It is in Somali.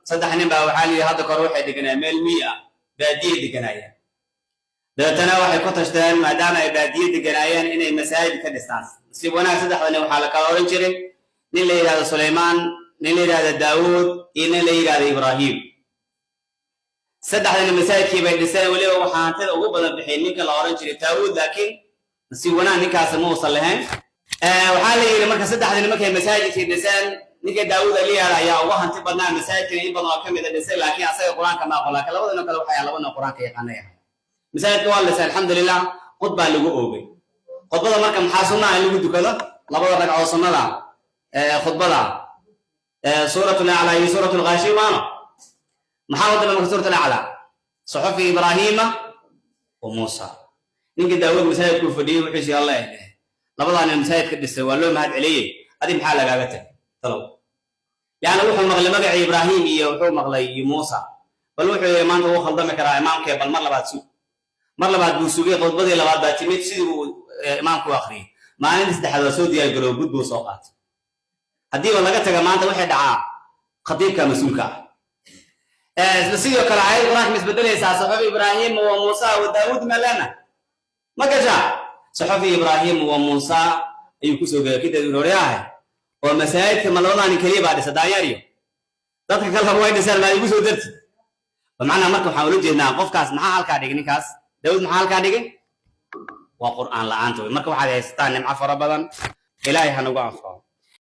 saddex nin baa waxaa layidhi hadda kor waxay deganayaan meel miya baadiye deganaayeen dabeetana waxay ku tashteen maadaama ay baadiye deganaayeen inay masaajid ka dhistaan si wanaag saddexda nin waxaa la kala oran jiray nin la yidhahdo sulaymaan nin la yidhahdo daawuud iyo nin la yidhahdo ibraahim saddexda nin masaajidkii bay dhiseen weliba waxaa hantida ugu badan bixiyay ninka la oran jiray daawuud laakiin si wanaag ninkaasi ma uusan lahayn waxaa la yidhi marka saddexda nin markay masaajidkii dhiseen ninka daawuud aliyaada ayaa uga hanti badnaa masaajidkan in badan oo ka mid a dhisay laakiin asaga qur-aanka ma aqoon laakiin labadano kale waxay laba nin qur-aanka yaqaanay ahay masaajidka waa la dhisay alxamdulilah khudbaa lagu oogay khudbada marka maxaa sunnaa in lagu dukado labada ragcoo sunnada khudbada suuratu laclaa iyo suuratu lghaashiya maano maxaa wadama marka suuratu laclaa suxufi ibraahiima wa muusa ninka daawuud masaajidkuu fadhiyey wuxuu si alla ehle labadaa nin masaajidka dhisay waa loo mahad celiyey adi maxaa lagaaga tagay talow yani wuxuu maqlay magacii ibraahim iyo wuxuu maqlay muusa bal wuxuu yidhi maanta wuu khaldami karaa imaamkee bal mar labaad buu sugay khudbadii labaad baa timid sidii buu imaamku u akhriyey maalinta saddexaad waa soo diyaargaroow gud buu soo qaatay haddiiba laga taga maanta waxay dhacaa khatiibka mas-uulka ah isla sidoo kale ayad qur-aanka ma isbedelaysaa saxufi ibraahim wa muusa wa daawuud malana ma gashaa saxufi ibraahim wa muusa ayuu kusoo gaya kadib horyahay oo masaajidka ma labadaa nin keliya baa dhisa daanyaariyo dadka kaleba way dhisaan baa igu soo darti bimacnaa marka waxaan ula jeednaa qofkaas maxaa halkaa dhigay ninkaas daawuud maxaa halkaa dhigay waa qur'aan la'aanta wey marka waxaad haysataan nimco fara badan ilaahay ha nagu anfaco